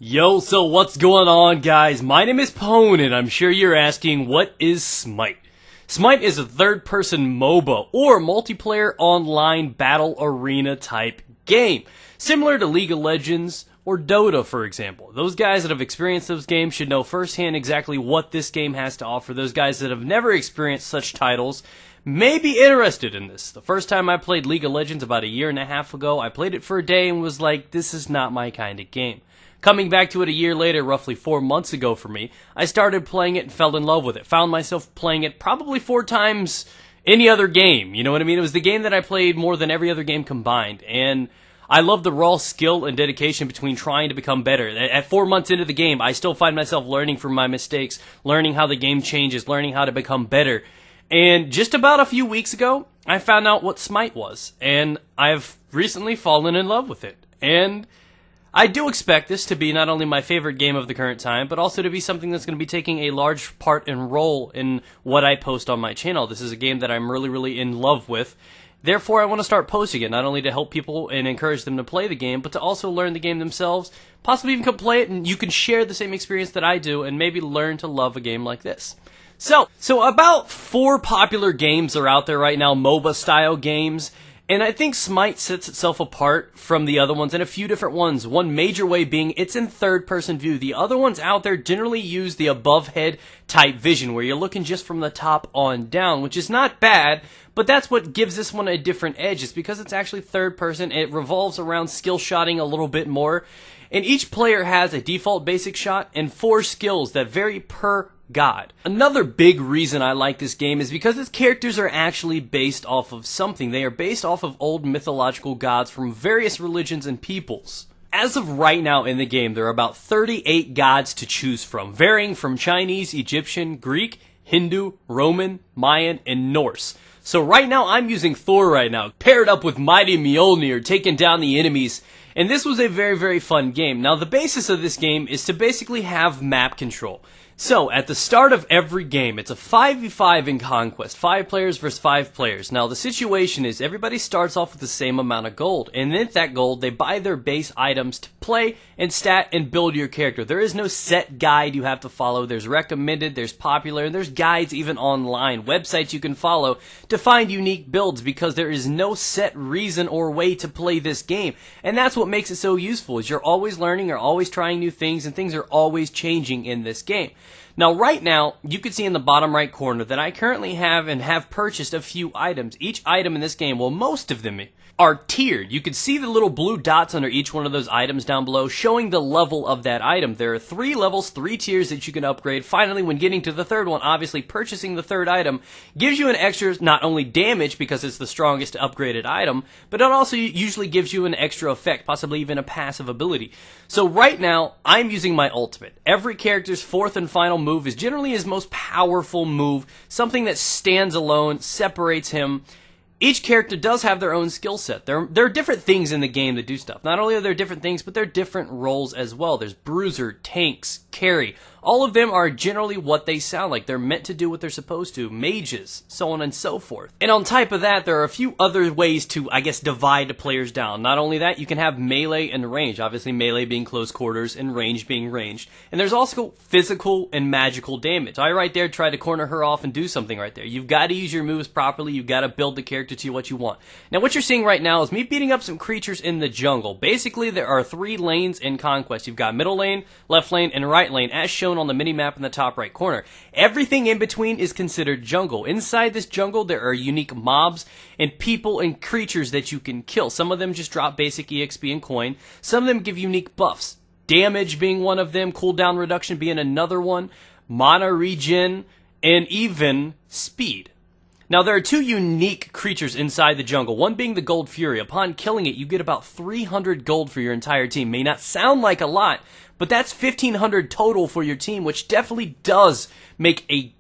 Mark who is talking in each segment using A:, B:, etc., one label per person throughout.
A: Yo, so what's going on, guys? My name is Pone, and I'm sure you're asking, what is Smite? Smite is a third-person MOBA, or multiplayer online battle arena type game, similar to League of Legends or Dota, for example. Those guys that have experienced those games should know firsthand exactly what this game has to offer. Those guys that have never experienced such titles may be interested in this. The first time I played League of Legends about a year and a half ago, I played it for a day and was like, this is not my kind of game. Coming back to it a year later, roughly 4 months ago for me, I started playing it and fell in love with it. Found myself playing it probably 4 times any other game, you know what I mean? It was the game that I played more than every other game combined, and I love the raw skill and dedication between trying to become better. At 4 months into the game, I still find myself learning from my mistakes, learning how the game changes, learning how to become better. And just about a few weeks ago, I found out what Smite was, and I've recently fallen in love with it. And I do expect this to be not only my favorite game of the current time, but also to be something that's going to be taking a large part and role in what I post on my channel. This is a game that I'm really in love with. Therefore, I want to start posting it, not only to help people and encourage them to play the game, but to also learn the game themselves, possibly even come play it, and you can share the same experience that I do, and maybe learn to love a game like this. So about 4 popular games are out there right now, MOBA-style games, and I think Smite sets itself apart from the other ones in a few different ones. One major way being it's in third-person view. The other ones out there generally use the above-head type vision, where you're looking just from the top on down, which is not bad, but that's what gives this one a different edge. It's because it's actually third-person. It revolves around skill shotting a little bit more, and each player has a default basic shot and 4 skills that vary per god. Another big reason I like this game is because its characters are actually based off of something. They are based off of old mythological gods from various religions and peoples. As of right now in the game, there are about 38 gods to choose from, varying from Chinese, Egyptian, Greek, Hindu, Roman, Mayan, and Norse. So right now I'm using Thor right now, paired up with Mighty Mjolnir, taking down the enemies. And this was a very fun game. Now the basis of this game is to basically have map control. So, at the start of every game, it's a 5v5 in Conquest. 5 players versus 5 players. Now, the situation is everybody starts off with the same amount of gold. And with that gold, they buy their base items to play and stat and build your character. There is no set guide you have to follow. There's recommended, there's popular, and there's guides even online. Websites you can follow to find unique builds because there is no set reason or way to play this game. And that's what makes it so useful, is you're always learning, you're always trying new things, and things are always changing in this game. Now, right now, you can see in the bottom right corner that I currently have and have purchased a few items. Each item in this game, well, most of them are tiered. You can see the little blue dots under each one of those items down below showing the level of that item. There are 3 levels, 3 tiers that you can upgrade. Finally, when getting to the third one, obviously purchasing the third item gives you an extra, not only damage because it's the strongest upgraded item, but it also usually gives you an extra effect, possibly even a passive ability. So right now, I'm using my ultimate. Every character's 4th and final move is generally his most powerful move, something that stands alone, separates him. Each character does have their own skill set. There are different things in the game that do stuff. Not only are there different things, but there are different roles as well. There's bruiser, tanks, carry. All of them are generally what they sound like. They're meant to do what they're supposed to. Mages, so on and so forth. And on top of that, there are a few other ways to, I guess, divide the players down. Not only that, you can have melee and range. Obviously, melee being close quarters and range being ranged. And there's also physical and magical damage. I right there tried to corner her off and do something right there. You've got to use your moves properly. You've got to build the character to what you want. Now, what you're seeing right now is me beating up some creatures in the jungle. Basically, there are 3 lanes in Conquest. You've got middle lane, left lane, and right lane, as shown on the mini-map in the top right corner. Everything in between is considered jungle. Inside this jungle, there are unique mobs and people and creatures that you can kill. Some of them just drop basic EXP and coin. Some of them give unique buffs. Damage being one of them, cooldown reduction being another one, mana regen, and even speed. Now, there are 2 unique creatures inside the jungle, one being the Gold Fury. Upon killing it, you get about 300 gold for your entire team. May not sound like a lot, but that's 1,500 total for your team, which definitely does make a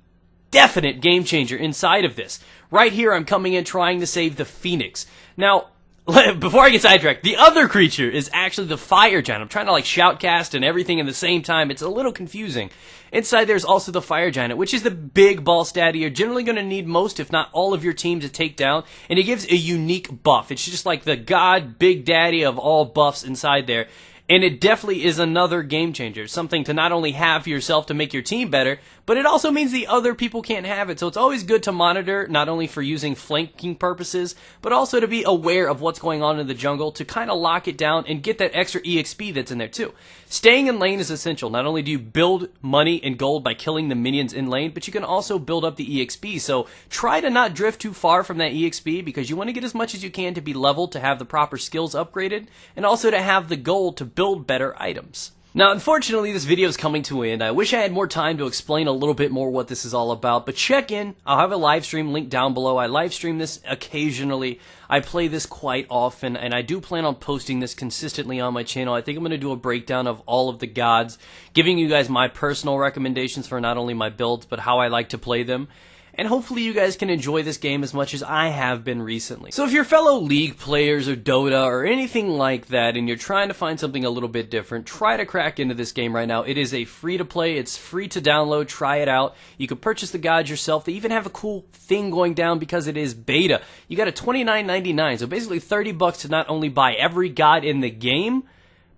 A: definite game changer inside of this. Right here, I'm coming in trying to save the Phoenix. Now, before I get sidetracked, the other creature is actually the Fire Giant. I'm trying to shoutcast and everything at the same time. It's a little confusing. Inside there's also the Fire Giant, which is the big ball stat you're generally going to need most, if not all of your team to take down, and it gives a unique buff. It's just like the god big daddy of all buffs inside there. And it definitely is another game changer, something to not only have for yourself to make your team better, but it also means the other people can't have it. So it's always good to monitor, not only for using flanking purposes, but also to be aware of what's going on in the jungle to kind of lock it down and get that extra EXP that's in there too. Staying in lane is essential. Not only do you build money and gold by killing the minions in lane, but you can also build up the EXP. So try to not drift too far from that EXP because you want to get as much as you can to be leveled, to have the proper skills upgraded, and also to have the gold to build better items. Now, unfortunately, this video is coming to an end. I wish I had more time to explain a little bit more what this is all about, but check in. I'll have a live stream link down below. I live stream this occasionally. I play this quite often, and I do plan on posting this consistently on my channel. I think I'm going to do a breakdown of all of the gods, giving you guys my personal recommendations for not only my builds, but how I like to play them. And hopefully you guys can enjoy this game as much as I have been recently. So if you're fellow League players or Dota or anything like that and you're trying to find something a little bit different, try to crack into this game right now. It is a free to play, it's free to download, try it out. You can purchase the gods yourself. They even have a cool thing going down because it is beta. You got a $29.99, so basically $30 to not only buy every god in the game,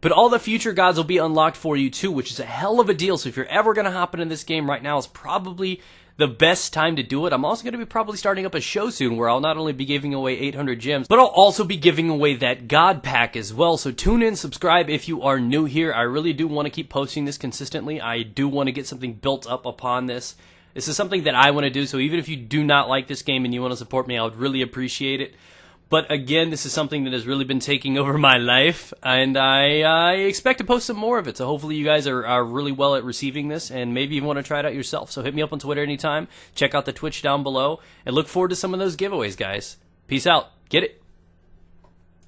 A: but all the future gods will be unlocked for you too, which is a hell of a deal. So if you're ever going to hop into this game right now, is probably the best time to do it. I'm also going to be probably starting up a show soon where I'll not only be giving away 800 gems, but I'll also be giving away that God pack as well. So tune in, subscribe if you are new here. I really do want to keep posting this consistently. I do want to get something built up upon this. This is something that I want to do, so even if you do not like this game and you want to support me, I would really appreciate it. But again, this is something that has really been taking over my life, and I expect to post some more of it. So hopefully you guys are really well at receiving this, and maybe even want to try it out yourself. So hit me up on Twitter anytime. Check out the Twitch down below, and look forward to some of those giveaways, guys. Peace out. Get it.